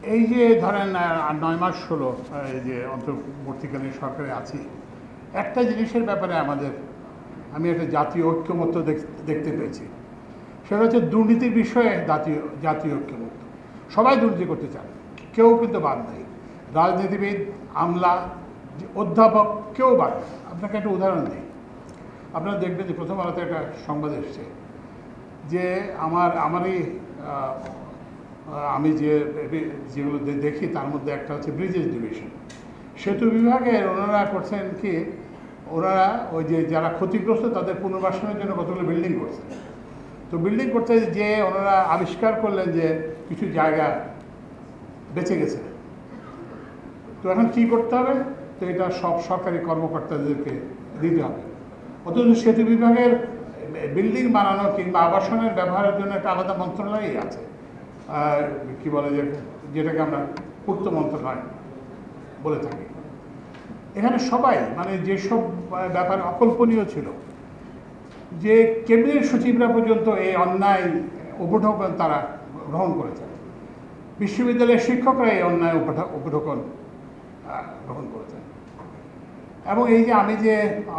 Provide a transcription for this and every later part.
এই যে ধরেন 9 মাস হলো এই যে অন্তর্বর্তীকালীন সরকারে আছি, একটা জিনিসের ব্যাপারে আমি একটা জাতীয় ঐক্যমত্য দেখতে পেয়েছি। সেটা হচ্ছে দুর্নীতির বিষয়ে জাতীয় ঐক্যমত্য। সবাই দুর্নীতি করতে চান, কেউ কিন্তু বাদ নেই। রাজনীতিবিদ, আমলা, অধ্যাপক, কেউ বাদ নেই। আপনাকে একটা উদাহরণ দিই। আপনারা দেখবেন যে প্রথম আলোতে একটা সংবাদ এসছে যে আমি যেগুলো দেখি তার মধ্যে একটা হচ্ছে ব্রিজেস ডিভিশন, সেতু বিভাগের ওনারা করছেন কি, ওনারা ওই যে যারা ক্ষতিগ্রস্ত তাদের পুনর্বাসনের জন্য কতগুলো বিল্ডিং করছে। তো বিল্ডিং করতে যে ওনারা আবিষ্কার করলেন যে কিছু জায়গা বেঁচে গেছে। তো এখন কী করতে হবে? তো এটা সব সরকারি কর্মকর্তাদেরকে দিতে হবে। অথচ সেতু বিভাগের বিল্ডিং বানানো কিংবা আবাসনের ব্যবহারের জন্য একটা আলাদা মন্ত্রণালয়ই আছে, কি বলে যেটাকে আমরা পূর্ত মন্ত্রণালয় বলে থাকি। এখানে সবাই মানে যেসব ব্যাপার অকল্পনীয় ছিল, যে ক্যাবিনেট সচিবরা পর্যন্ত এই অন্যায় উপঢৌকন তারা গ্রহণ করেছেন, বিশ্ববিদ্যালয়ের শিক্ষকরা এই অন্যায় উপঢৌকন গ্রহণ করেছেন। এবং এই যে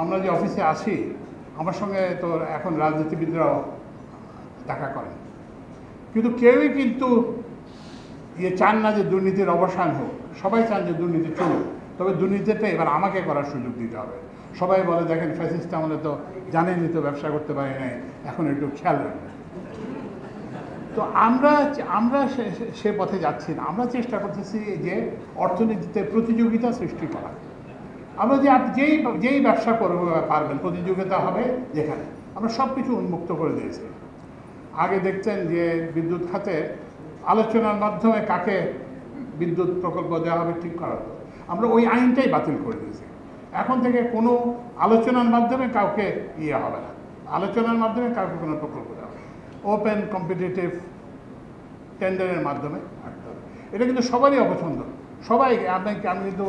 আমরা যে অফিসে আসি, আমার সঙ্গে তো এখন রাজনীতিবিদরাও দেখা করেন, কিন্তু কেউই কিন্তু চান না যে দুর্নীতির অবসান হোক। সবাই চান যে দুর্নীতি চলুক, তবে দুর্নীতিটা এবার আমাকে করার সুযোগ দিতে হবে। সবাই বলে দেখেন ফ্যাসিস্ট আমলে তো জানেনই তো ব্যবসা করতে পারি নাই, এখন একটু খেয়াল রাখবেন। তো আমরা সে পথে যাচ্ছি না। আমরা চেষ্টা করতেছি যে অর্থনীতিতে প্রতিযোগিতা সৃষ্টি করা। আমরা যেই ব্যবসা করবো পারবেন, প্রতিযোগিতা হবে যেখানে। আমরা সব কিছু উন্মুক্ত করে দিয়েছি। আগে দেখতেন যে বিদ্যুৎ খাতে আলোচনার মাধ্যমে কাকে বিদ্যুৎ প্রকল্প দেওয়া হবে ঠিক করা হতো। আমরা ওই আইনটাই বাতিল করে দিয়েছি। এখন থেকে কোনো আলোচনার মাধ্যমে কাউকে হবে না, আলোচনার মাধ্যমে কাউকে কোনো প্রকল্প দেওয়া হবে। ওপেন কম্পিটিটিভ টেন্ডারের মাধ্যমে রাখতে হবে। এটা কিন্তু সবারই অপছন্দ। সবাই আমি কিন্তু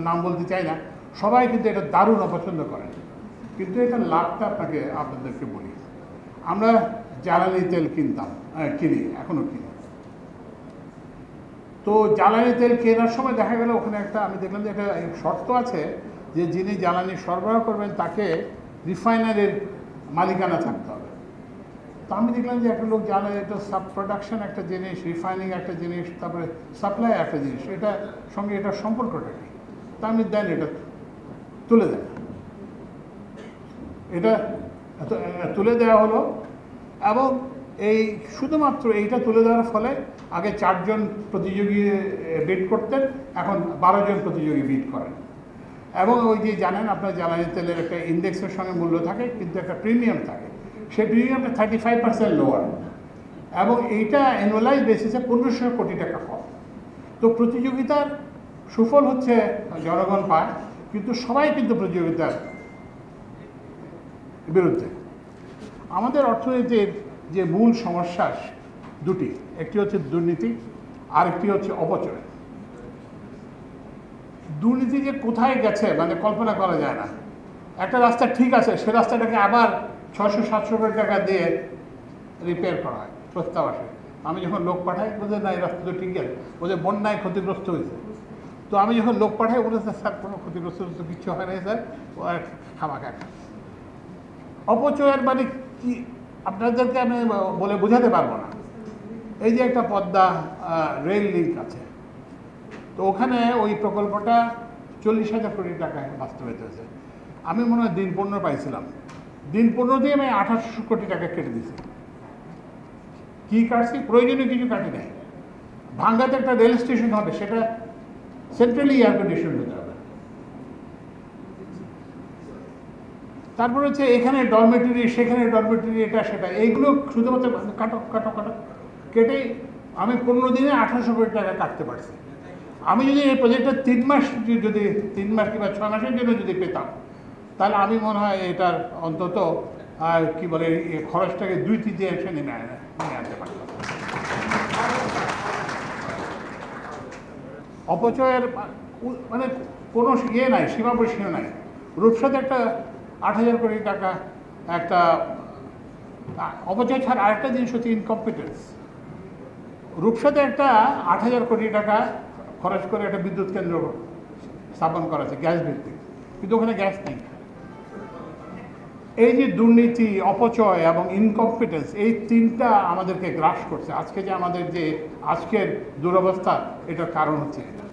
নাম বলতে চাই না, সবাই কিন্তু এটা দারুণ অপছন্দ করেন। কিন্তু এটা লাভটা আপনাদেরকে বলি। আমরা জ্বালানি তেল কিনি, এখনও কিনি। তো জ্বালানি তেল কেনার সময় দেখা গেল ওখানে আমি দেখলাম যে একটা শর্ত আছে যে যিনি জ্বালানি সরবরাহ করবেন তাকে রিফাইনারির মালিকানা থাকতে হবে। তো আমি দেখলাম যে একটা লোক জ্বালানি, এটা সাব প্রোডাকশন একটা জিনিস, রিফাইনিং একটা জিনিস, তারপরে সাপ্লাই একটা জিনিস, এটার সঙ্গে এটার সম্পর্কটা কী? তা আমি দেন এটা তুলে দেন। এটা তুলে দেওয়া হলো, এবং এই শুধুমাত্র এইটা তুলে দেওয়ার ফলে আগে 4 জন প্রতিযোগী বিড করতেন, এখন 12 জন প্রতিযোগী বিড করেন। এবং ওই যে জানেন আপনার জ্বালানি তেলের একটা ইন্ডেক্সের সঙ্গে মূল্য থাকে, কিন্তু একটা প্রিমিয়াম থাকে। সেই প্রিমিয়ামটা 35% লোয়ার, এবং এইটা অ্যানুয়ালাইজ বেসিসে 1500 কোটি টাকা কম। তো প্রতিযোগিতার সুফল হচ্ছে জনগণ পায়, কিন্তু সবাই কিন্তু প্রতিযোগিতার বিরুদ্ধে। আমাদের অর্থনীতির যে মূল সমস্যা দুটি, একটি হচ্ছে দুর্নীতি, আরেকটি হচ্ছে অপচয়। দুর্নীতি যে কোথায় গেছে মানে কল্পনা করা যায় না। একটা রাস্তা ঠিক আছে, সে রাস্তাটাকে আবার 600-700 কোটি টাকা দিয়ে রিপেয়ার করা হয়, প্রস্তাব আসে। আমি যখন লোক পাঠাই বলতে না এই রাস্তা তো ঠিক আছে, বলছে বন্যায় ক্ষতিগ্রস্ত হয়েছে। তো আমি যখন লোক পাঠাই বলেছে স্যার কোনো ক্ষতিগ্রস্ত কিচ্ছু হয় না স্যার, ও আর খামাখা। অপচয়ের মানে কি আপনাদেরকে আমি বলে বোঝাতে পারবো না। এই যে একটা পদ্মা রেল লিঙ্ক আছে, তো ওখানে ওই প্রকল্পটা 40,000 কোটি টাকায় বাস্তবায়িত হয়েছে। আমি মনে হয় দিন 15 পাইছিলাম, দিন 15 দিয়ে আমি 2800 কোটি টাকা কেটে দিয়েছি। কী কাটছি? প্রয়োজনীয় কিছু কাটি নাই। ভাঙ্গাতে একটা রেল স্টেশন হবে, সেটা সেন্ট্রালি এয়ার কন্ডিশন হতে হবে। তারপর হচ্ছে এখানে ডরমেটরি, সেখানে ডরমেটরি, এটা সেটা, এইগুলো শুধুমাত্র কাটো কেটে আমি 15 দিনে 1800 কোটি টাকা কাটতে পারছি। আমি যদি এই প্রজেক্টটা 3 মাস কিংবা 6 মাসের জন্য যদি পেতাম, তাহলে আমি মনে হয় এটার অন্তত কি বলে এই খরচটাকে 2/3 নেমে আনতে পারতাম। অপচয়ের মানে কোনো নাই, সীমা নাই। রূপসাতে একটা 8,000 কোটি টাকা একটা অপচয় ছাড়া আরেকটা জিনিস হচ্ছে ইনকম্পিটেন্স। রূপসাতে একটা 8,000 কোটি টাকা খরচ করে একটা বিদ্যুৎ কেন্দ্র স্থাপন করা আছে গ্যাস ভিত্তিক, কিন্তু ওখানে গ্যাস নেই। এই যে দুর্নীতি, অপচয় এবং ইনকম্পিটেন্স, এই তিনটা আমাদেরকে গ্রাস করছে। আজকে যে আমাদের যে আজকের দুরবস্থা, এটার কারণ হচ্ছে এটা।